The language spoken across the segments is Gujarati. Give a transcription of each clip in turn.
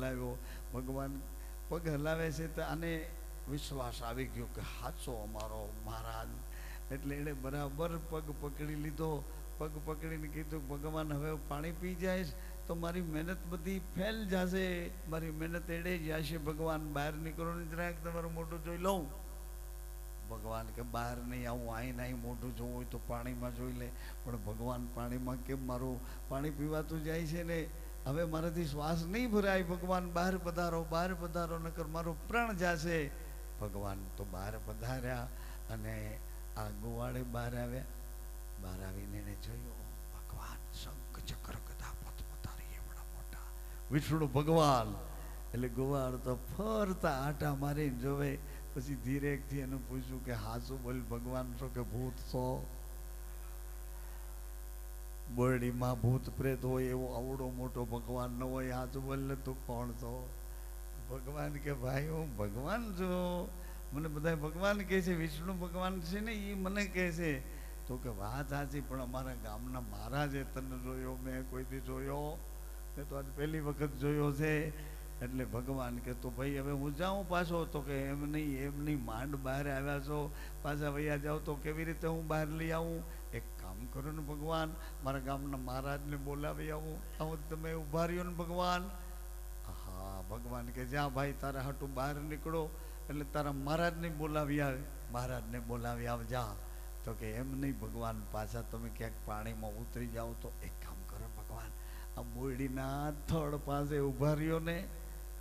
હલાવ્યો. ભગવાન પગ હલાવે છે તો આને વિશ્વાસ આવી ગયો કે હાચો અમારો મહારાજ. એટલે એણે બરાબર પગ પકડી લીધો. પગ પકડીને કીધું ભગવાન હવે પાણી પી જાય તો મારી મહેનત બધી ફેલ જશે, મારી મહેનત એડે જશે. ભગવાન બહાર નીકળો ને જરાક તમારું મોઢું જોઈ લઉં. ભગવાન કે બહાર નહીં આવું, અહીં નહીં મોઢું જોવું હોય તો પાણીમાં જોઈ લે. પણ ભગવાન પાણીમાં કેમ મારું પાણી પીવાતું જાય છે ને, હવે મારાથી શ્વાસ નહીં ભરાય. ભગવાન બહાર પધારો નકર મારો પ્રાણ જશે. ભગવાન તો બહાર પધાર્યા અને આ ગોવાળે બહાર આવ્યા. બહાર આવીને એને જોયું ભગવાન શંખ ચક્ર ગદા પદ્મધારી એવડા મોટા વિષ્ણુ ભગવાન. એટલે ગોવાળ તો ફરતા આટા મારીને જોવે. પછી ધીરેકથી એને પૂછ્યું કે હાસુ બોલ ભગવાન છો કે ભૂત છો? બોરડીમાં ભૂત પ્રેત હોય એવો આવડો મોટો ભગવાન ન હોય, હાસુ બોલ ને તું કોણ છો? ભગવાન કે ભાઈ હું ભગવાન છું, મને બધા ભગવાન કહે છે, વિષ્ણુ ભગવાન છે ને એ મને કહે છે. તો કે વાત સાચી, પણ અમારા ગામના મહારાજે તને જોયો, મેં કોઈથી જોયો મેં તો આજ પહેલી વખત જોયો છે. એટલે ભગવાન કે તો ભાઈ હવે હું જાઉં પાછો? તો કે એમ નહીં માંડ બહાર આવ્યા છો, પાછા વૈયા જાઓ તો કેવી રીતે હું બહાર લઈ આવું? એક કામ કરો ને ભગવાન, મારા ગામના મહારાજને બોલાવી આવું. આવું તમે ઉભા રહ્યો ને ભગવાન. હા ભગવાન કે જ્યાં ભાઈ તારા હાટું બહાર નીકળો એટલે તારા મહારાજને બોલાવી આવે, મહારાજને બોલાવી આવ જા. તો કે એમ નહીં ભગવાન, પાછા તમે ક્યાંક પાણીમાં ઉતરી જાઓ તો એક કામ કરો ભગવાન, આ બોરડીના થડ પાસે ઉભા રહ્યો ને.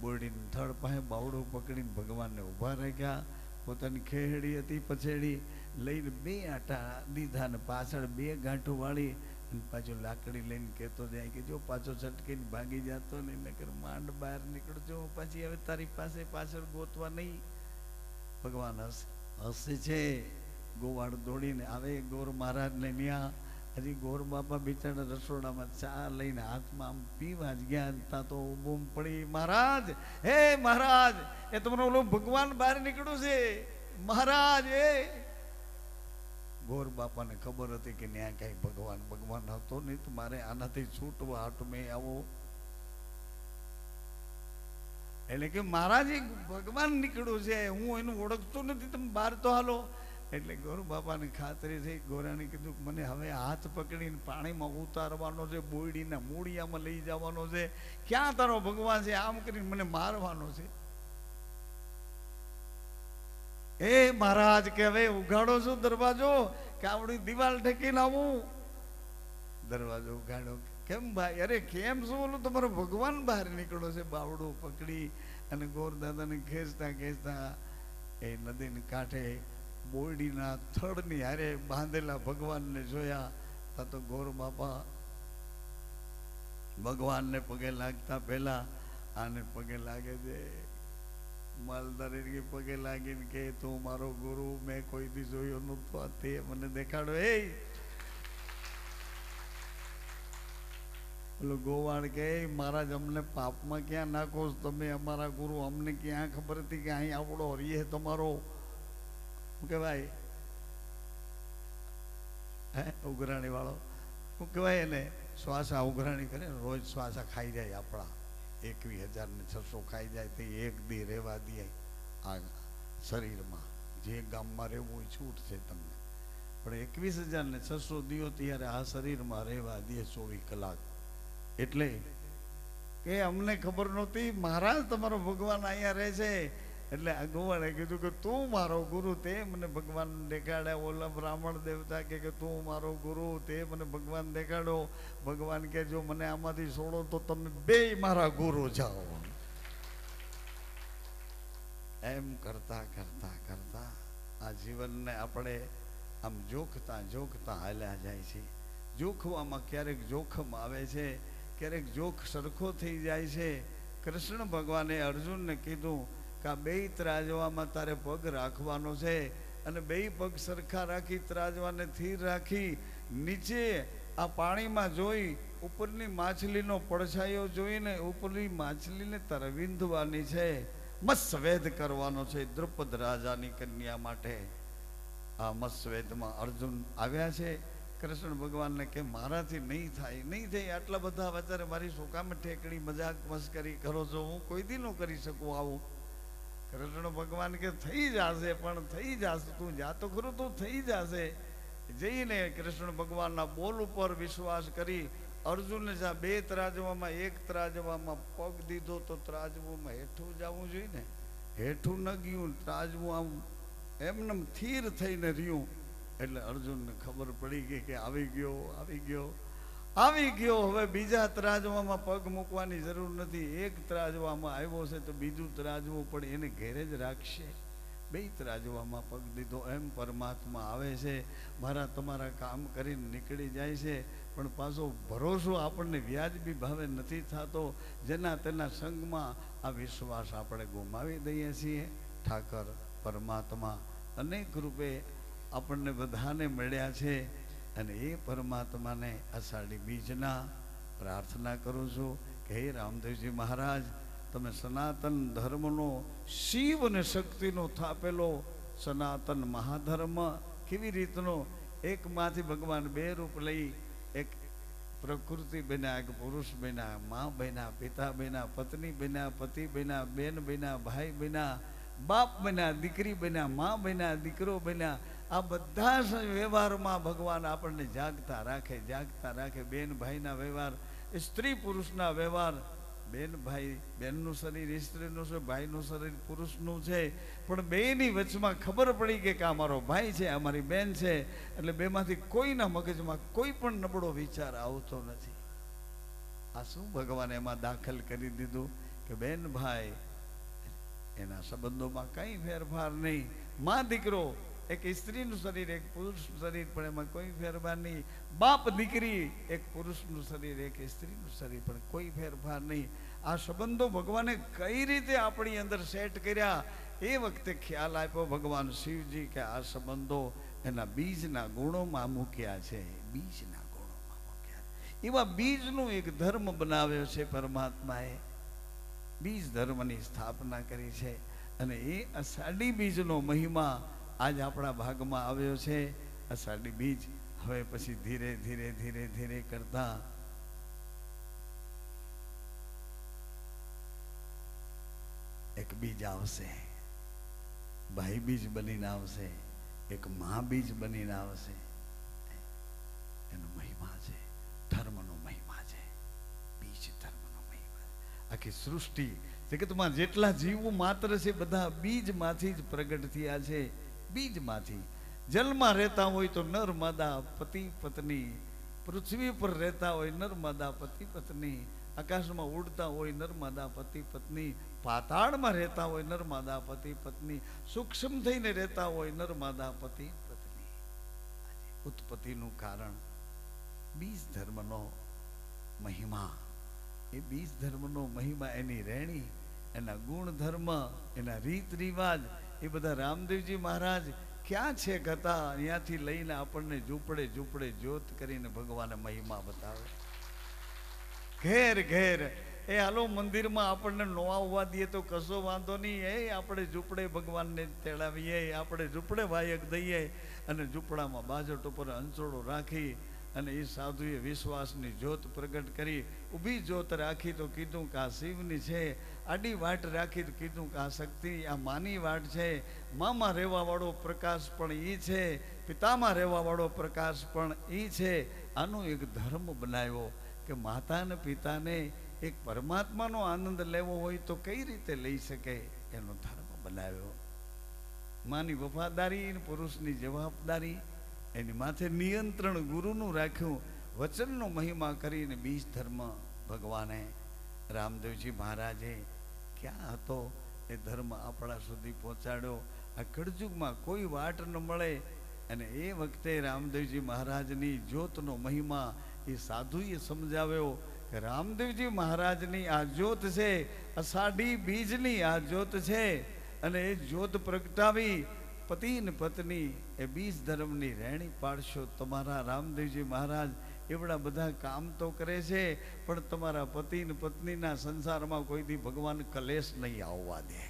બોરડીની થડ પાસે બાવડું પકડીને ભગવાનને ઊભા રાખ્યા. પોતાની ખેહડી હતી પછેડી લઈને 2 આટા દીધા ને પાછળ 2 ગાંઠો વાળી અને પાછું લાકડી લઈને કહેતો જાય કે જો પાછો છટકીને ભાગી જતો ને નકર માંડ બહાર નીકળજો, પછી હવે તારી પાસે પાછળ ગોતવા નહીં. ભગવાન હસે છે. ગોવાળ દોડીને આવે ગોર મહારાજને ન્યા. હજી ગોર બાપા બિચારા રસોડામાં ચા લઈને હાથમાં આમ પીવા જ ગયા તા તો બૂમ પડી, મહારાજ હે મહારાજ, એ તમારો ઓલો ભગવાન બહાર નીકળ્યું છે મહારાજ. એ ગોર બાપાને ખબર હતી કે ન્યા કઈ ભગવાન હતો નહીં, તો મારે આનાથી છૂટવા હાટ મેં આવો. એટલે કે મહારાજ ભગવાન નીકળ્યું છે, હું એનું ઓળખતો નથી, તમે બહાર તો હાલો. એટલે ગોર બાપાની ખાતરી થઈ. ગોરાને કીધું મને હવે હાથ પકડીને પાણીમાં ઉતારવાનો છે, બોયડીના મૂળિયામાં લઈ જવાનો છે. ક્યાં તારો ભગવાન છે? આમ કરીને મને મારવાનો છે. એ મહારાજ કે હવે ઉઘાડો છું દરવાજો કે આવડી દિવાલ ઠેકીને આવું? દરવાજો ઉઘાડો. કેમ ભાઈ? અરે કેમ શું? ઓલું તમારો ભગવાન બહાર નીકળ્યો છે. બાવડું પકડી અને ગોર દાદાને ખેંચતા એ નદીને કાંઠે બોરડીના થડની હારે બાંધેલા ભગવાનને જોયા. તા તો ગોર બાપા ભગવાનને પગે લાગતા પહેલા આને પગે લાગે છે. માલધારી પગે લાગીને કે તું મારો ગુરુ, મેં કોઈ દી જોયો નતો, તે મને દેખાડો. એ પેલો ગોવાળ કે મહારાજ અમને પાપમાં ક્યાં નાખો તમે? અમારા ગુરુ, અમને ક્યાં ખબર હતી કે અહીં આવડો હરીએ તમારો? શું કહેવાય હે ઉઘરાણી વાળો? શું કહેવાય એને? શ્વાસા ઉઘરાણી કરે, રોજ શ્વાસા ખાઈ જાય આપણા. 21,600 ખાઈ જાય તો એક દી રહેવા દે આ શરીરમાં. જે ગામમાં રહેવું હોય છૂટ છે તમને, પણ 21,600 દિવસ ત્યારે આ શરીરમાં રહેવા દે 24 કલાક. એટલે કે અમને ખબર નહોતી મહારાજ તમારો ભગવાન અહીંયા રહે છે. એટલે આ ગોવાળે કીધું કે તું મારો ગુરુ, તે મને ભગવાન દેખાડ્યા. ઓલા બ્રાહ્મણ દેવતા કે તું મારો ગુરુ, તે મને ભગવાન દેખાડો. ભગવાન કે જો મને આમાંથી છોડો તો તમે 2 મારા ગુરુ જાઓ. એમ કરતા કરતા કરતા આ જીવનને આપણે આમ જોખતા હાલ્યા જાય છે. જોખવામાં ક્યારેક જોખમ આવે છે, ક્યારેક જોખ સરખો થઈ જાય છે. કૃષ્ણ ભગવાને અર્જુનને કીધું કે આ 2 ત્રાજવામાં તારે પગ રાખવાનો છે, અને 2 પગ સરખા રાખી ત્રાજવાને સ્થિર રાખી નીચે આ પાણીમાં જોઈ ઉપરની માછલીનો પડછાયો જોઈને ઉપરની માછલીને તારે વિંધવાની છે, મત્સ્યવેદ કરવાનો છે દ્રુપદ રાજાની કન્યા માટે. આ મત્સ્યવેદમાં અર્જુન આવ્યા છે. કૃષ્ણ ભગવાનને કે મારાથી નહીં થાય, નહીં થાય, આટલા બધા અત્યારે મારી શું કામ ઠેકડી મજાક મસ્કરી કરો છો, હું કોઈ દી ન કરી શકું આવું. કૃષ્ણ ભગવાન કે થઈ જશે, પણ થઈ જશે, તું જા તો ખરું, તું થઈ જશે. જઈને કૃષ્ણ ભગવાનના બોલ ઉપર વિશ્વાસ કરી અર્જુનને જ્યાં બે ત્રાજવામાં એક ત્રાજવામાં પગ દીધો તો ત્રાજવામાં હેઠું જવું જોઈએ ને, હેઠું ન ગયું, ત્રાજવું આમ એમને થીર થઈને રહ્યું. એટલે અર્જુનને ખબર પડી ગઈ કે આવી ગયો, આવી ગયો, આવી ગયો. હવે બીજા ત્રાજવામાં પગ મૂકવાની જરૂર નથી, એક ત્રાજવામાં આવ્યો છે તો બીજું ત્રાજવું પણ એને ઘેરે જ રાખશે. બે ત્રાજવામાં પગ દીધો. એમ પરમાત્મા આવે છે, મારા તમારા કામ કરીને નીકળી જાય છે, પણ પાછો ભરોસો આપણને વ્યાજબી ભાવે નથી થતો. જેના તેના સંગમાં આ વિશ્વાસ આપણે ગુમાવી દઈએ છીએ. ઠાકર પરમાત્મા અનેક રૂપે આપણને બધાને મળ્યા છે, અને એ પરમાત્માને અષાઢી બીજના પ્રાર્થના કરું છું કે હે રામદેવજી મહારાજ, તમે સનાતન ધર્મનો શિવ અને શક્તિનો થાપેલો સનાતન મહાધર્મ કેવી રીતનો એકમાંથી ભગવાન બે રૂપ લઈ, એક પ્રકૃતિ બન્યા, એક પુરુષ બન્યા, મા બન્યા, પિતા બન્યા, પત્ની બન્યા, પતિ બન્યા, બેન બન્યા, ભાઈ બન્યા, બાપ બન્યા, દીકરી બન્યા, મા બન્યા, દીકરો બન્યા. આ બધા વ્યવહારમાં ભગવાન આપણને જાગતા રાખે, જાગતા રાખે. બેન ભાઈના વ્યવહાર, સ્ત્રી પુરુષના વ્યવહાર, બેન ભાઈ બેનનું શરીર સ્ત્રીનું છે, ભાઈનું શરીર પુરુષનું છે, પણ બેની વચમાં ખબર પડી કે આ મારો ભાઈ છે, આ મારી બેન છે, એટલે બેમાંથી કોઈના મગજમાં કોઈ પણ નબળો વિચાર આવતો નથી. આ શું ભગવાને એમાં દાખલ કરી દીધું કે બેન ભાઈ એના સંબંધોમાં કંઈ ફેરફાર નહીં. માં દીકરો, એક સ્ત્રીનું શરીર, એક પુરુષનું શરીર, પણ એમાં કોઈ ફેરફાર નહીં. બાપ દીકરી, એક પુરુષનું શરીર, એક સ્ત્રીનું શરીર, પણ કોઈ ફેરફાર નહીં. આ સંબંધો ભગવાને કઈ રીતે આપણી અંદર સેટ કર્યા, એ વખતે ખ્યાલ આપ્યો ભગવાન શિવજી કે આ સંબંધો એના બીજના ગુણોમાં મૂક્યા છે, બીજના ગુણોમાં મૂક્યા. એવા બીજનું એક ધર્મ બનાવ્યો છે પરમાત્માએ, બીજ ધર્મની સ્થાપના કરી છે. અને એ અષાઢી બીજનો મહિમા આજ આપણા ભાગમાં આવ્યો છે. અષાઢી બીજ હવે પછી ધીરે ધીરે ધીરે ધીરે કરતા એક બીજ આવશે, ભાઈ બીજ બનીને આવશે, એક મહા બીજ બનીને આવશે. એનો મહિમા છે, ધર્મનો મહિમા છે, બીજ ધર્મનો મહિમા. આખી સૃષ્ટિ જગતમાં જેટલા જીવો માત્ર છે બધા બીજમાંથી જ પ્રગટ થયા છે. બીજમાંથી જલમાં રહેતા હોય તો નર માદા પતિ પત્ની, પૃથ્વી પર રહેતા હોય નર માદા પતિ પત્ની, આકાશમાં ઉડતા હોય નર માદા પતિ પત્ની, પાતાળમાં રહેતા હોય નર માદા પતિ પત્ની, સૂક્ષ્મ થઈને રહેતા હોય નર માદા પતિ પત્ની. ઉત્પત્તિનું કારણ બીજ ધર્મનો મહિમા. એ બીજ ધર્મનો મહિમા, એની રહેણી, એના ગુણ ધર્મ, એના રીત રિવાજ, એ બધા રામદેવજી મહારાજ ક્યાં છે હતા, અહીંયાથી લઈને આપણને ઝૂંપડે ઝૂંપડે જ્યોત કરીને ભગવાને મહિમા બતાવે. ઘેર ઘેર એ હાલો મંદિરમાં આપણને નો આવવા દઈએ તો કશો વાંધો નહીં, એ આપણે ઝૂંપડે ભગવાનને તેડાવીએ, આપણે ઝૂંપડે વાયક દઈએ, અને ઝૂંપડામાં બાજટ ઉપર અંચોળો રાખી અને એ સાધુએ વિશ્વાસની જ્યોત પ્રગટ કરી. ઊભી જ્યોત રાખી તો કીધું કે આ શિવની છે, આડી વાટ રાખી તો કીધું કે આ શક્તિ, આ માની વાટ છે. મામાં રહેવાવાળો પ્રકાશ પણ એ છે, પિતામાં રહેવાવાળો પ્રકાશ પણ એ છે. આનો એક ધર્મ બનાવ્યો કે માતા અને પિતાને એક પરમાત્માનો આનંદ લેવો હોય તો કઈ રીતે લઈ શકે, એનો ધર્મ બનાવ્યો. માની વફાદારી, પુરુષની જવાબદારી, એની માથે નિયંત્રણ ગુરુનું રાખ્યું. વચનનો મહિમા કરીને બીજ ધર્મ ભગવાને રામદેવજી મહારાજે ક્યાં હતો એ ધર્મ આપણા સુધી પહોંચાડ્યો. આ કળજુગમાં કોઈ વાટ ન મળે, અને એ વખતે રામદેવજી મહારાજની જ્યોતનો મહિમા એ સાધુએ સમજાવ્યો કે રામદેવજી મહારાજની આ જ્યોત છે, અષાઢી બીજની આ જ્યોત છે, અને એ જ્યોત પ્રગટાવી પતિ ને પત્ની એ બીજ ધર્મની રહેણી પાડશો. તમારા રામદેવજી મહારાજ એવડા બધા કામ તો કરે છે, પણ તમારા પતિ ને પત્નીના સંસારમાં કોઈથી ભગવાન કલેશ નહીં આવવા દે.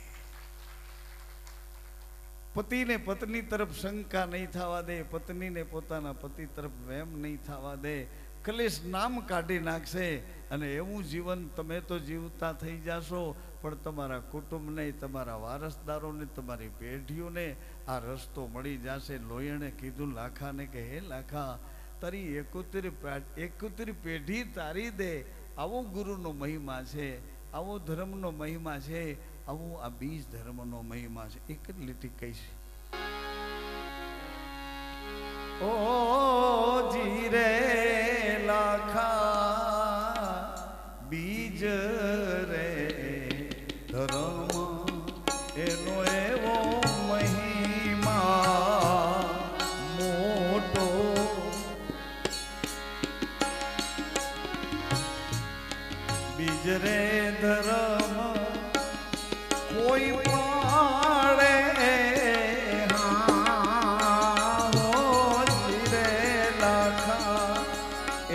પતિને પત્ની તરફ શંકા નહીં થવા દે, પત્નીને પોતાના પતિ તરફ વેમ નહીં થવા દે, કલેશ નામ કાઢી નાખશે. અને એવું જીવન તમે તો જીવતા થઈ જશો, પણ તમારા કુટુંબને, તમારા વારસદારોને, તમારી પેઢીઓને આ રસ્તો મળી જશે. લોહીણે કીધું લાખાને કે હે લાખા, તારી 71 પેઢી તારી દે. આવો ગુરુનો મહિમા છે, આવો ધર્મનો મહિમા છે, આવો આ બીજ ધર્મનો મહિમા છે. એક જ લીટી કહીશ. ઓ જીરે લાખા બીજ રે ધર્મ એનો એવો મહિમા મોટો. બીજ રે ધર્મ કોઈ પાડે,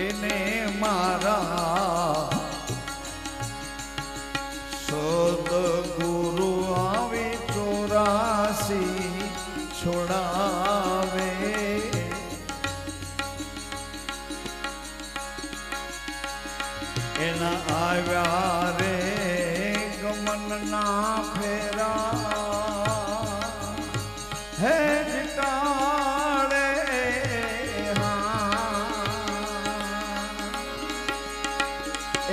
એને મારા સદગુરુ આવી 84 છોડાવે. એના આવ્યા રે ગમનના ફેરા હે જટાડે.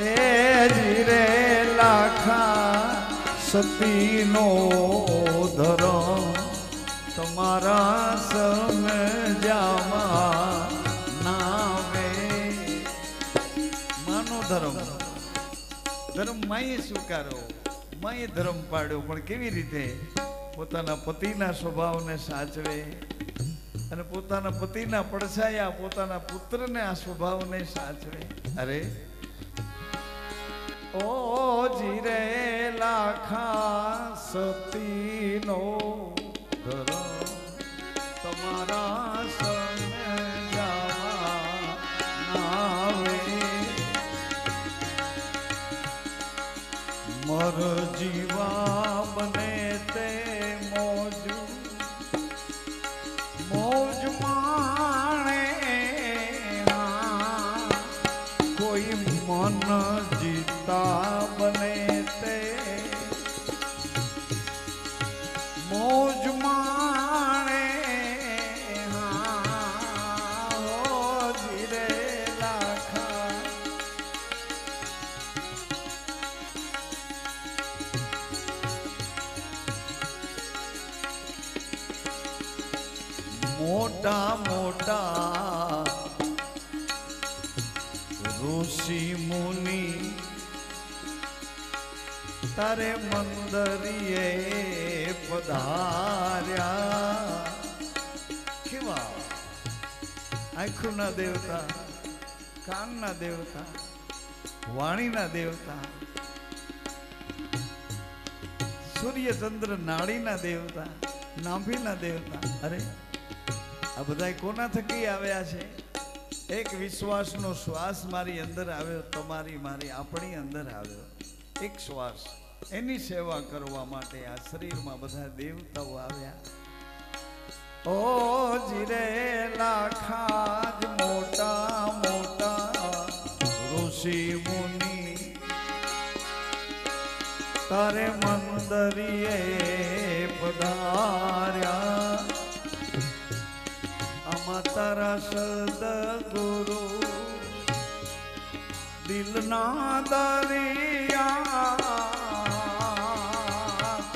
એ જીરે લાખા સતીનો ધર્મ તમારા સમજામાં નાવે. માનો ધર્મ, ધર્મ માએ સ્વીકારો, માએ ધર્મ પાડ્યો. પણ કેવી રીતે? પોતાના પતિના સ્વભાવને સાચવે અને પોતાના પતિના પડછાયા પોતાના પુત્રને આ સ્વભાવને સાચવે. અરે ઓ જીરે લાખા સતીનો ધર્મ તમારા સમજાવા નાવે. મર જીવા બને તે મોજ માણે. કોઈ મન જીતા બને તે મોજ માણે. જીરે લાખા મોટા મોટા ઋષિ મુનિ તારે મંદરીએ પધાર્યા. કેવા? આંખોના દેવતા, કાનના દેવતા, વાણીના દેવતા, સૂર્ય ચંદ્ર નાડીના દેવતા, નાભીના દેવતા. અરે આ બધા કોના થકી આવ્યા છે? એક વિશ્વાસનો શ્વાસ મારી અંદર આવ્યો, તમારી મારી આપણી અંદર આવ્યો. એક શ્વાસ, એની સેવા કરવા માટે આ શરીરમાં બધા દેવતાઓ આવ્યા. ઓ જીરે લાખા જ મોટા મોટા ઋષિ મુનિ તારે મંદરીએ પધાર્યા. આમાં તારા સદગુરુ દિલના દરિયા,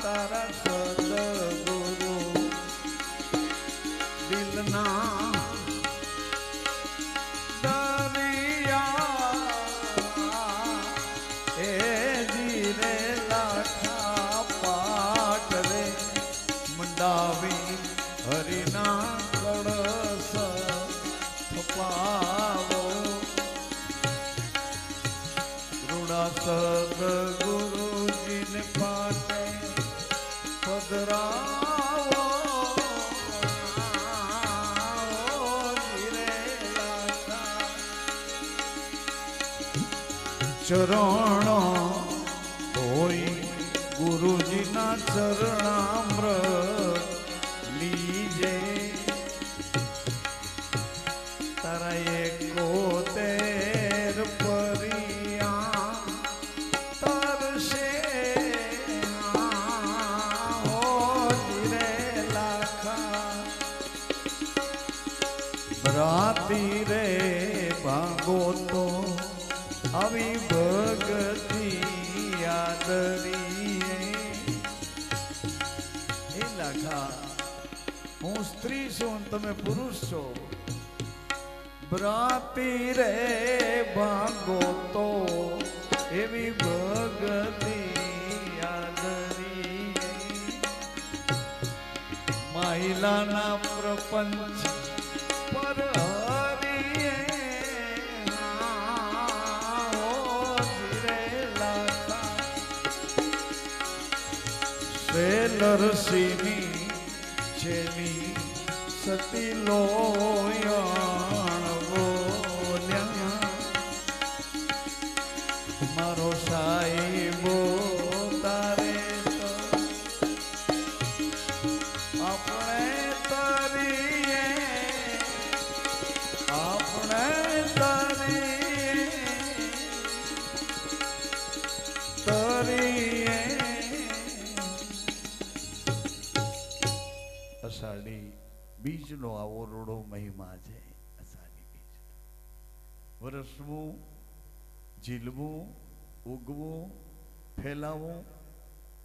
તારા સદગુરુ દિલના દરિયા. એ જીરે લાખા પાટ રે મંડાવી હરિના કળશ થપાવો. રૂડા સદગુરુજીને પાટે પધરાવો. ચરણ ધોઈ ગુરુજીના ચરણામૃત આવી ભગતિ આદરી એ લાખા હું સ્ત્રી છું તમે પુરુષ છો બ્રાતી રે ભાગો તો એવી ભગતિ આદરી મહિલાના પ્રપંચ પર હરિએ નરસિંહની છેલી સતી લોયણ બોલ્યા મારો સાહેબો તારે તો આપણે તરીએ અષાઢી બીજનો આવો રૂડો મહિમા છે અષાઢી બીજ વરસવું ઝીલવું ઉગવું ફેલાવું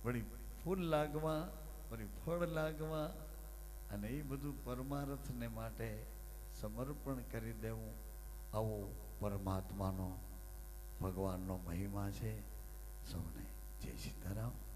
વળી ફૂલ લાગવા વળી ફળ લાગવા અને એ બધું પરમાર્થને માટે સમર્પણ કરી દેવું આવો પરમાત્માનો ભગવાનનો મહિમા છે સૌને જય સીતારામ